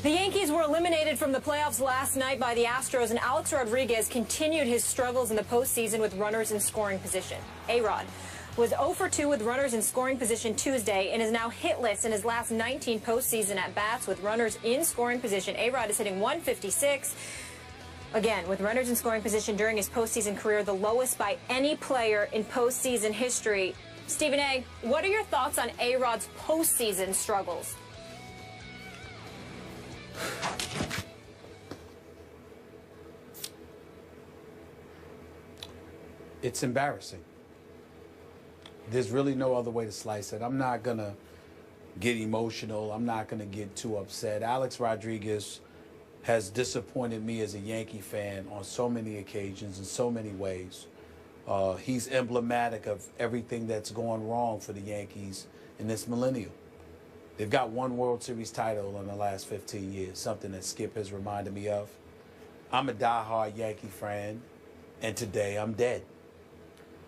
The Yankees were eliminated from the playoffs last night by the Astros, and Alex Rodriguez continued his struggles in the postseason with runners in scoring position. A-Rod was 0 for 2 with runners in scoring position Tuesday and is now hitless in his last 19 postseason at-bats with runners in scoring position. A-Rod is hitting .156. Again, with runners in scoring position during his postseason career, the lowest by any player in postseason history. Stephen A., what are your thoughts on A-Rod's postseason struggles? It's embarrassing. There's really no other way to slice it. I'm not going to get emotional. I'm not going to get too upset. Alex Rodriguez has disappointed me as a Yankee fan on so many occasions in so many ways. He's emblematic of everything that's gone wrong for the Yankees in this millennium. They've got one World Series title in the last 15 years, something that Skip has reminded me of. I'm a diehard Yankee fan, and today I'm dead.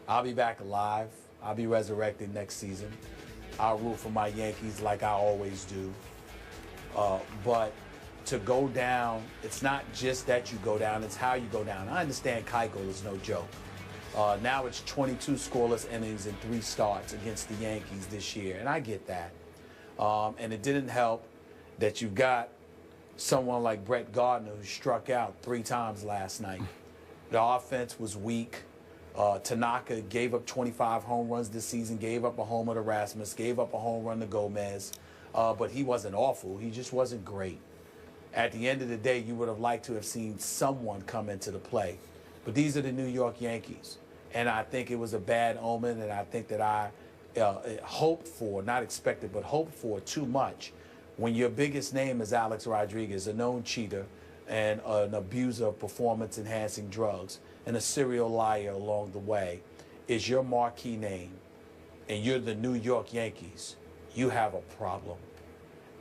I'll be back alive. I'll be resurrected next season. I'll root for my Yankees like I always do. But to go down, it's not just that you go down, it's how you go down. I understand Keuchel is no joke. Now it's 22 scoreless innings and 3 starts against the Yankees this year, and I get that. And it didn't help that you've got someone like Brett Gardner who struck out 3 times last night. The offense was weak. Tanaka gave up 25 home runs this season, gave up a homer to Rasmus, gave up a home run to Gomez. But he wasn't awful. He just wasn't great. At the end of the day, you would have liked to have seen someone come into the play. But these are the New York Yankees. And I think it was a bad omen, and I think that I hoped for, not expected, but hoped for too much. When your biggest name is Alex Rodriguez, a known cheater and an abuser of performance-enhancing drugs and a serial liar along the way, is your marquee name, and you're the New York Yankees, you have a problem.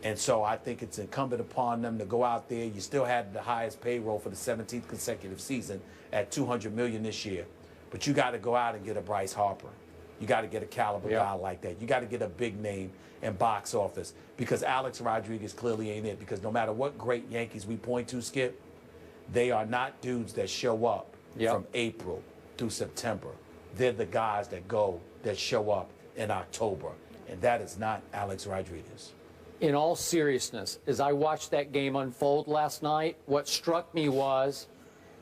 And so I think it's incumbent upon them to go out there. You still had the highest payroll for the 17th consecutive season at $200 million this year. But you got to go out and get a Bryce Harper. You got to get a caliber guy like that. You got to get a big name in box office, because Alex Rodriguez clearly ain't it. Because no matter what great Yankees we point to, Skip, they are not dudes that show up from April through September. They're the guys that show up in October. And that is not Alex Rodriguez. In all seriousness, as I watched that game unfold last night, what struck me was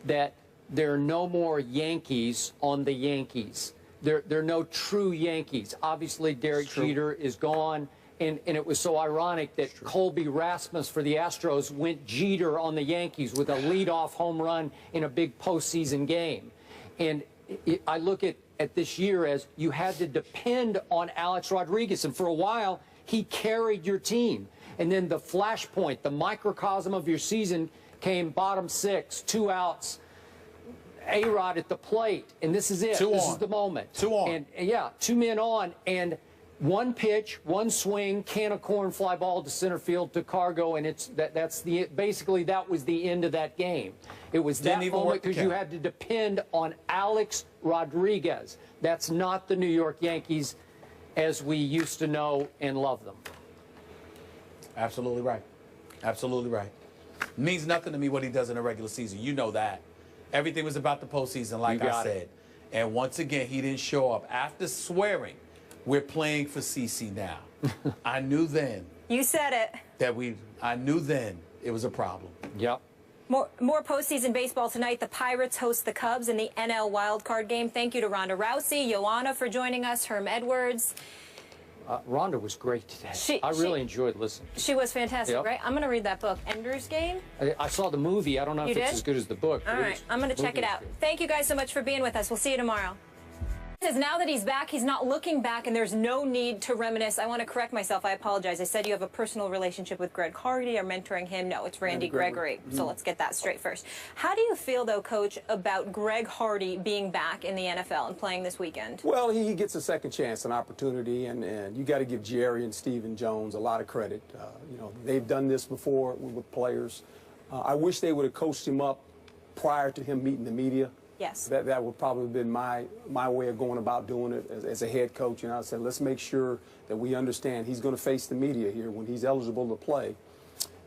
that there are no more Yankees on the Yankees. There are no true Yankees. Obviously, Derek Jeter is gone, and it was so ironic that Colby Rasmus for the Astros went Jeter on the Yankees with a leadoff home run in a big postseason game. And I look at this year as you had to depend on Alex Rodriguez, and for a while, he carried your team. And then the flashpoint, the microcosm of your season came bottom 6, 2 outs, A-Rod at the plate, and this is it. This is the moment. 2 on. And yeah, 2 men on, and 1 pitch, 1 swing, can of corn fly ball to center field to Cargo, and basically that was the end of that game. It was that moment because you had to depend on Alex Rodriguez. That's not the New York Yankees as we used to know and love them. Absolutely right. Absolutely right. It means nothing to me what he does in a regular season. You know that. Everything was about the postseason, like I said. And once again, he didn't show up. After swearing, we're playing for CC now. I knew then. You said it. I knew then it was a problem. Yep. More postseason baseball tonight. The Pirates host the Cubs in the NL wildcard game. Thank you to Ronda Rousey, Joanna for joining us, Herm Edwards. Rhonda was great today. I really enjoyed listening. She was fantastic, right? I'm going to read that book, Ender's Game. I saw the movie. I don't know if it's as good as the book. All right, I'm going to check it out. Thank you guys so much for being with us. We'll see you tomorrow. Says now that he's back, he's not looking back, and there's no need to reminisce. I want to correct myself. I apologize. I said you have a personal relationship with Greg Hardy or mentoring him. No, it's Randy Gregory. So let's get that straight first. How do you feel, though, Coach, about Greg Hardy being back in the NFL and playing this weekend? Well, he gets a second chance, an opportunity, and you got to give Jerry and Stephen Jones a lot of credit. You know, they've done this before with players. I wish they would have coached him up prior to him meeting the media. Yes. That would probably have been my way of going about doing it as a head coach. And I said, let's make sure that we understand he's going to face the media here when he's eligible to play.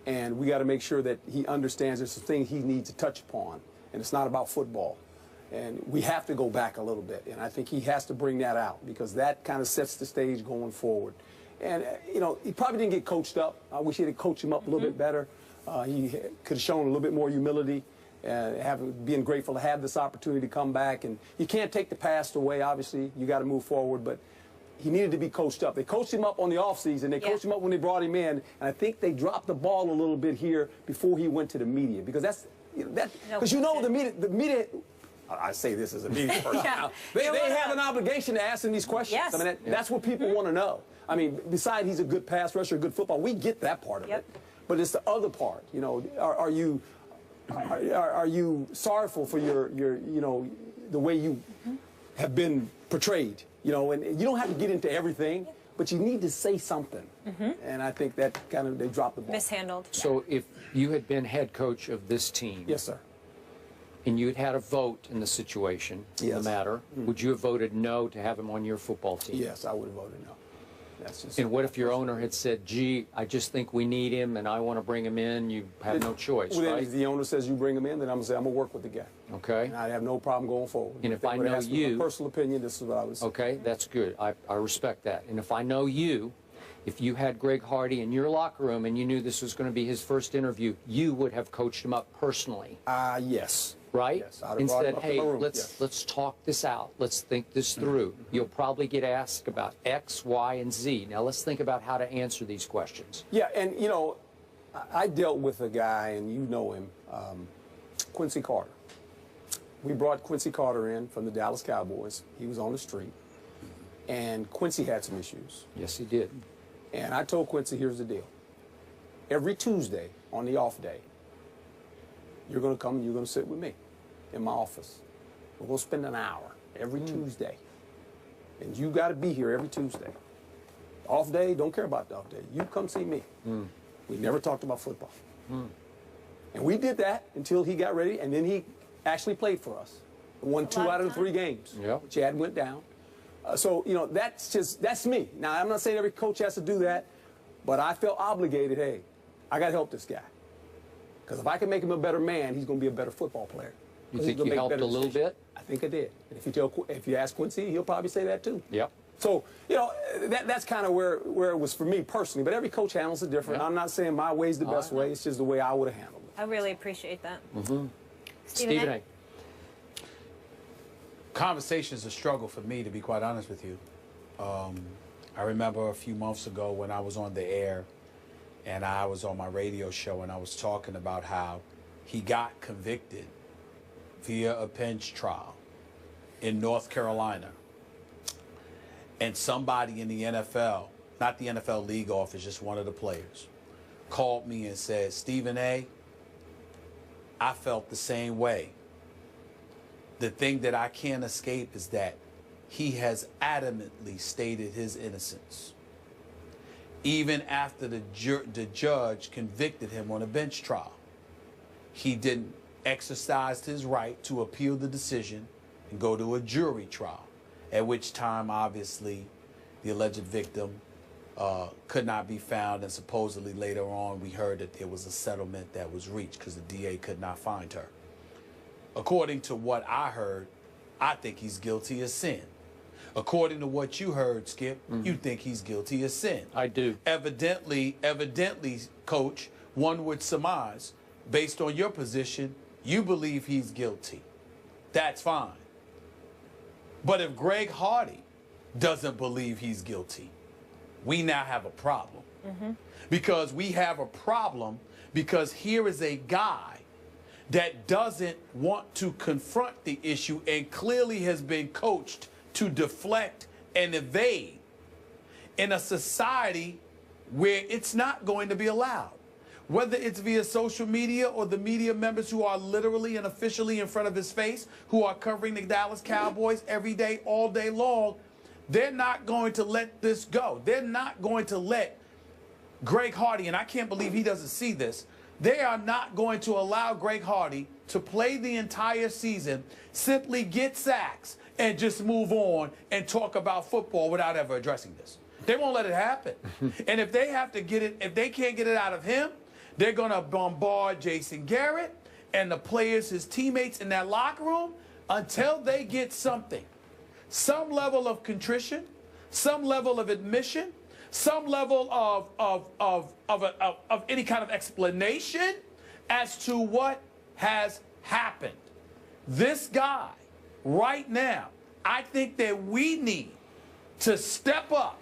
And we got to make sure that he understands there's some things he needs to touch upon, and it's not about football. And we have to go back a little bit, and I think he has to bring that out because that kind of sets the stage going forward. And, you know, he probably didn't get coached up. I wish he had coached him up a little bit better. He could have shown a little bit more humility, being grateful to have this opportunity to come back. And you can't take the past away, obviously. You got to move forward, but he needed to be coached up. They coached him up on the offseason. They coached him up when they brought him in, and I think they dropped the ball a little bit here before he went to the media because the media. I say this as a media person. They have an obligation to ask him these questions. Yes. I mean, that's what people want to know. I mean, besides he's a good pass rusher, good football, we get that part of it. But it's the other part. You know, are you sorrowful for your you know, the way you have been portrayed? You know, and you don't have to get into everything, but you need to say something. And I think that kind of they dropped the ball. Mishandled. So if you had been head coach of this team, Yes, sir. and you had had a vote in the situation, in the matter, would you have voted no to have him on your football team? Yes, I would have voted no. That's just. And what if your owner had said, gee, I just think we need him and I want to bring him in? You have no choice, Well, right? if the owner says you bring him in, then I'm going to say I'm going to work with the guy. Okay. And I have no problem going forward. And if they I would know ask me you- my personal opinion, this is what I would say. Okay, that's good. I respect that. And if I know you, if you had Greg Hardy in your locker room and you knew this was going to be his first interview, you would have coached him up personally. Yes. Right? Yes, I'd have And brought him said, up in hey, my room, let's yes. let's talk this out. Let's think this through. You'll probably get asked about X, Y, and Z. Now let's think about how to answer these questions. Yeah, and you know, I dealt with a guy, and you know him, Quincy Carter. We brought Quincy Carter in from the Dallas Cowboys. He was on the street, and Quincy had some issues. Yes, he did. And I told Quincy, here's the deal. Every Tuesday on the off day, you're going to come and you're going to sit with me in my office. We're going to spend an hour every Tuesday. And you got to be here every Tuesday. Off day, don't care about the off day. You come see me. We never talked about football. And we did that until he got ready, and then he actually played for us. Won 2 out of the 3 games. Yep. Chad went down. So, you know, that's me. Now, I'm not saying every coach has to do that, but I felt obligated, hey, I got to help this guy. Because if I can make him a better man, he's going to be a better football player. You think you helped a little bit? I think I did. And if you ask Quincy, he'll probably say that too. Yep. So, you know, that's kind of where it was for me personally. But every coach handles it different. Yep. I'm not saying my way's the best way. It's just the way I would have handled it. I really appreciate that. Stephen A. Conversation's a struggle for me, to be quite honest with you. I remember a few months ago when I was on the air and I was on my radio show and I was talking about how he got convicted via a bench trial in North Carolina. And somebody in the NFL, not the NFL league office, just one of the players, called me and said, Stephen A., I felt the same way. The thing that I can't escape is that he has adamantly stated his innocence. Even after the judge convicted him on a bench trial, he didn't exercise his right to appeal the decision and go to a jury trial, at which time, obviously, the alleged victim could not be found, and supposedly later on we heard that there was a settlement that was reached because the DA could not find her. According to what I heard, I think he's guilty of sin. According to what you heard, Skip, you think he's guilty of sin. I do. Evidently, Coach, one would surmise, based on your position, you believe he's guilty. That's fine. But if Greg Hardy doesn't believe he's guilty, we now have a problem. Because we have a problem because here is a guy that doesn't want to confront the issue and clearly has been coached to deflect and evade in a society where it's not going to be allowed. Whether it's via social media or the media members who are literally and officially in front of his face, who are covering the Dallas Cowboys every day, all day long, they're not going to let this go. They're not going to let Greg Hardy, and I can't believe he doesn't see this, they are not going to allow Greg Hardy to play the entire season, simply get sacks, and just move on and talk about football without ever addressing this. They won't let it happen. And if they have to get it, if they can't get it out of him, They're going to bombard Jason Garrett and the players, his teammates in that locker room, until they get something. Some level of contrition, some level of admission, some level of any kind of explanation as to what has happened. This guy, right now, I think that we need to step up,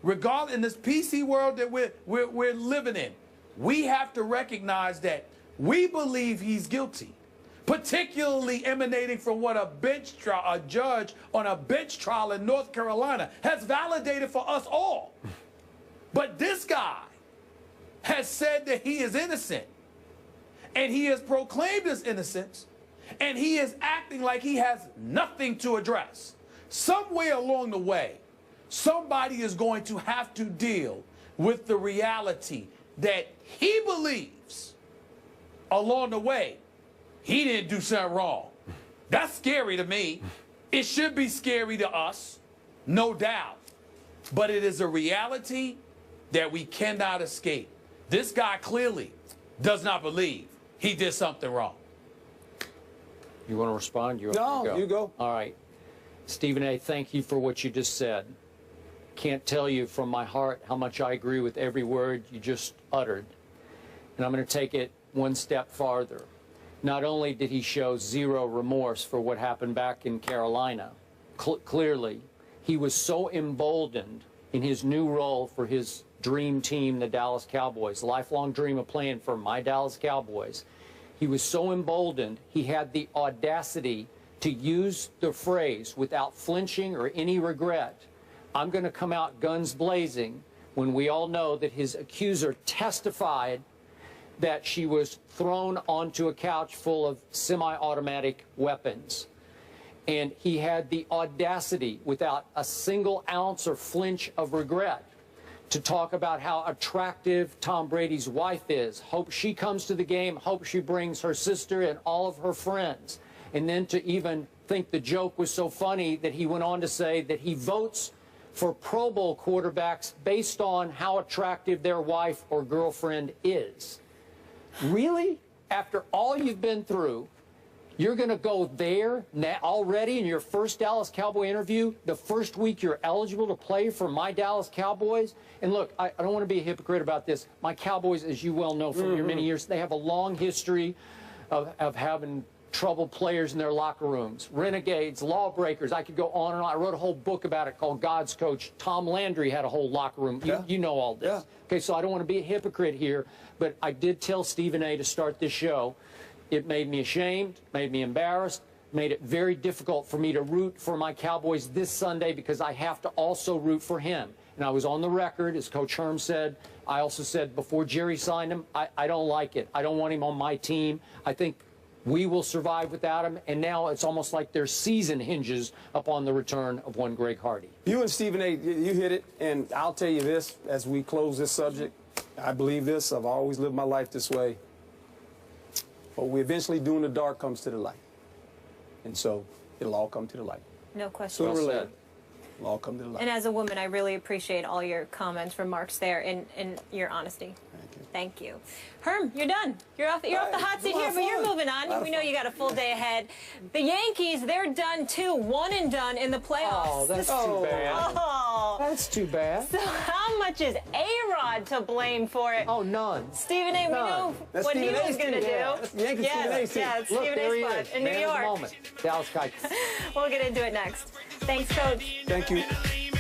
regardless in this PC world that we're living in. We have to recognize that we believe he's guilty, particularly emanating from what a judge on a bench trial in North Carolina has validated for us all. But this guy has said that he is innocent, and he has proclaimed his innocence, and he is acting like he has nothing to address. Somewhere along the way, somebody is going to have to deal with the reality that he believes along the way he didn't do something wrong. That's scary to me. It should be scary to us, no doubt. But it is a reality that we cannot escape. This guy clearly does not believe he did something wrong. You want to respond? No, you go. All right. Stephen A., thank you for what you just said. Can't tell you from my heart how much I agree with every word you just uttered. And I'm going to take it one step farther. Not only did he show zero remorse for what happened back in Carolina, clearly, he was so emboldened in his new role for his dream team, the Dallas Cowboys, lifelong dream of playing for my Dallas Cowboys. He was so emboldened, he had the audacity to use the phrase without flinching or any regret, I'm going to come out guns blazing, when we all know that his accuser testified that she was thrown onto a couch full of semi-automatic weapons. And he had the audacity, without a single ounce or flinch of regret, to talk about how attractive Tom Brady's wife is. Hope she comes to the game, hope she brings her sister and all of her friends. And then to even think the joke was so funny that he went on to say that he votes for Pro Bowl quarterbacks based on how attractive their wife or girlfriend is. Really? After all you've been through, you're going to go there already in your first Dallas Cowboy interview, the first week you're eligible to play for my Dallas Cowboys? And look, I don't want to be a hypocrite about this. My Cowboys, as you well know from your many years, they have a long history of having troubled players in their locker rooms, renegades, lawbreakers. I could go on and on. I wrote a whole book about it called God's Coach. Tom Landry had a whole locker room. You know all this. Yeah. Okay, so I don't want to be a hypocrite here, but I did tell Stephen A. to start this show. It made me ashamed, made me embarrassed, made it very difficult for me to root for my Cowboys this Sunday because I have to also root for him. And I was on the record, as Coach Herm said. I also said before Jerry signed him, I don't like it. I don't want him on my team. I think we will survive without him, and now it's almost like their season hinges upon the return of one Greg Hardy. You and Stephen A., you hit it, and I'll tell you this as we close this subject. I believe this. I've always lived my life this way. What we eventually do in the dark comes to the light. And so it'll all come to the light. No question. Sooner or later, it'll all come to the light. And as a woman, I really appreciate all your comments, remarks there, and your honesty. Thank you. Thank you. Herm, you're done. You're off the hot seat here, but you're moving on. We know you got a full day ahead. The Yankees, they're done too. One and done in the playoffs. Oh, that's too bad. Oh. That's too bad. So how much is A-Rod to blame for it? Oh, none. Stephen A., we know That's what Stephen he was going to do. That's the Yankees Stephen A. team. Yeah, it's Look, Stephen there he A. spot is. in New Man of the York. moment. Dallas Cowboys. We'll get into it next. Thanks, Coach. Thank you.